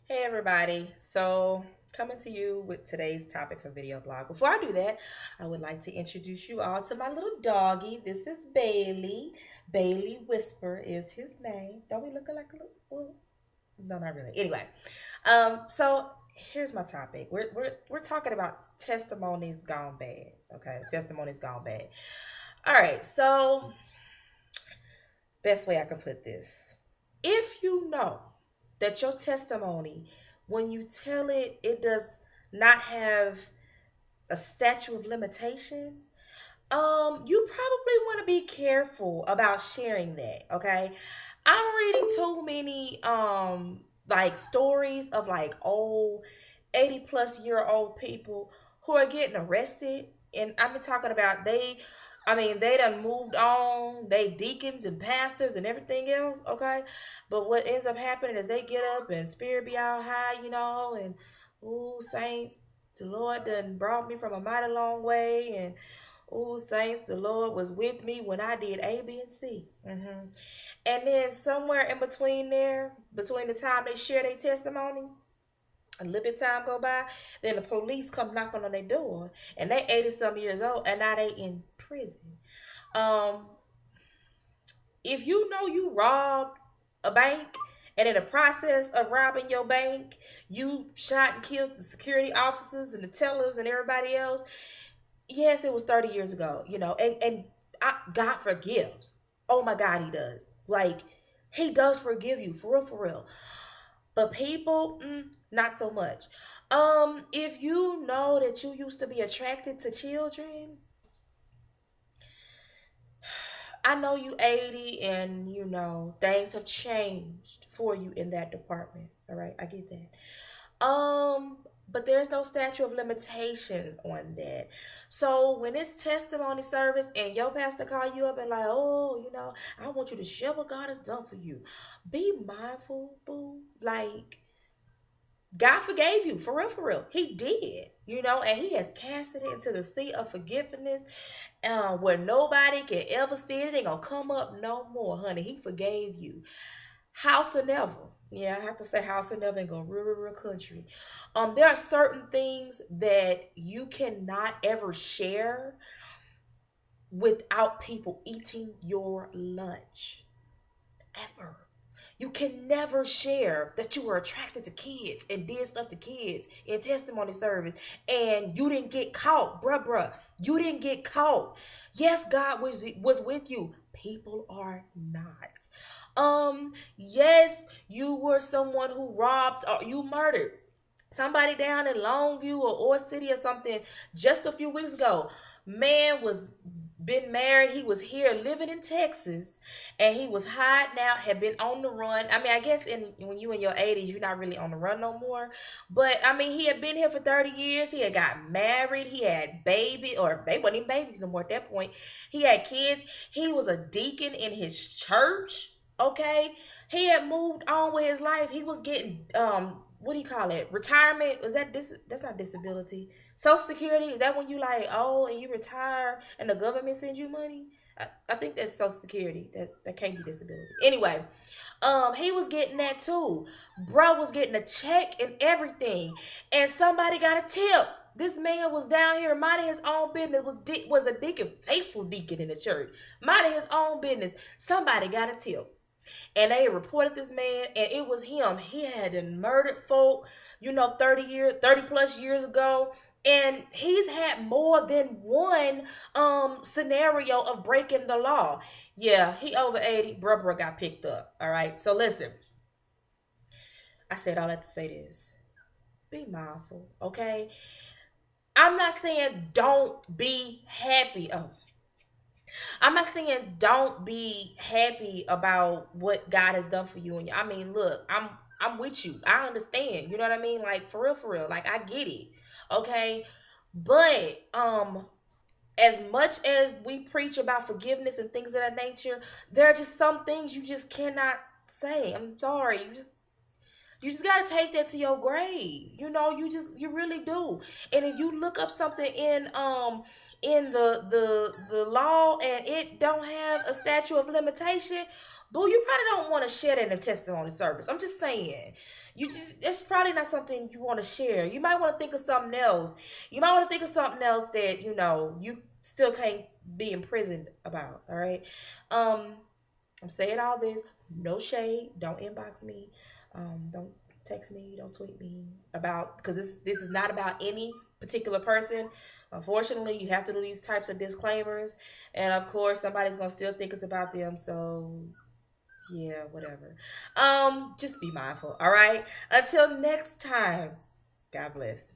Hey everybody, so coming to you with today's topic for video blog. Before I do that, I would like to introduce you all to my little doggy. This is Bailey. Bailey Whisper is his name. Don't we look like a little? Well, no, not really. Anyway, so here's my topic. We're talking about testimonies gone bad. Okay, testimonies gone bad. All right, so best way I can put this: if you know that your testimony, when you tell it, it does not have a statute of limitation, you probably want to be careful about sharing that. Okay, I'm reading too many like stories of like old 80-plus-year-old people who are getting arrested, and I've been talking about they done moved on, they deacons and pastors and everything else, okay? But what ends up happening is they get up and spirit be all high, and ooh, saints, the Lord done brought me from a mighty long way, and ooh, saints, the Lord was with me when I did A, B, and C. And then somewhere in between there, between the time they share their testimony, a little bit of time go by, then the police come knocking on their door, and they 80 some years old, and now they in prison. Um, if you know you robbed a bank, and in the process of robbing your bank, you shot and killed the security officers and the tellers and everybody else. Yes, it was 30 years ago, and God forgives. Oh my God, He does. Like, He does forgive you, for real, for real. But people, not so much. If you know that you used to be attracted to children, I know you 80 and things have changed for you in that department. All right, I get that. But there's no statute of limitations on that. So when it's testimony service and your pastor call you up and like, oh, I want you to share what God has done for you. Be mindful, boo. Like, God forgave you, for real, for real. He did, and He has casted it into the sea of forgiveness, where nobody can ever see it. It ain't gonna come up no more, honey. He forgave you. House or never. Yeah, I have to say house or never and go real, real, real country. There are certain things that you cannot ever share without people eating your lunch. Ever. You can never share that you were attracted to kids and did stuff to kids in testimony service and you didn't get caught, bruh. You didn't get caught. Yes, God was with you. People are not. Yes, you were someone who robbed or you murdered somebody down in Longview or Ord City or something just a few weeks ago. Man was been married. He was here living in Texas, and he was hiding out. Had been on the run. I mean, I guess when you in your 80s, you're not really on the run no more. But I mean, he had been here for 30 years. He had got married. He had baby, or they wasn't even babies no more at that point. He had kids. He was a deacon in his church. Okay, he had moved on with his life. He was getting what do you call it? Retirement? Was that this? That's not disability. Social Security, is that when you like, oh, and you retire and the government sends you money? I think that's Social Security. That can't be disability. Anyway, he was getting that too. Bro was getting a check and everything, and somebody got a tip. This man was down here minding his own business. Was a deacon, faithful deacon in the church, minding his own business. Somebody got a tip. And they reported this man, and it was him. He had murdered folk, 30 plus years ago. And he's had more than one scenario of breaking the law. Yeah, he over 80. Bruh got picked up. All right. So listen, I said all that to say this. Be mindful, okay? I'm not saying don't be happy. Oh, I'm not saying don't be happy about what God has done for you. And I mean, look, I'm with you. I understand. You know what I mean? Like, for real, for real. Like, I get it. Okay. But as much as we preach about forgiveness and things of that nature, there are just some things you just cannot say. I'm sorry. You just gotta take that to your grave. You really do. And if you look up something in the law and it don't have a statute of limitation, boo, you probably don't want to share that in a testimony service. I'm just saying. it's probably not something you want to share. You might want to think of something else. You might want to think of something else that you still can't be imprisoned about. All right. I'm saying all this. No shade. Don't inbox me. Don't text me. Don't tweet me about, because this is not about any particular person. Unfortunately, you have to do these types of disclaimers, and of course, somebody's gonna still think it's about them. So yeah, whatever. Just be mindful. All right. Until next time. God bless.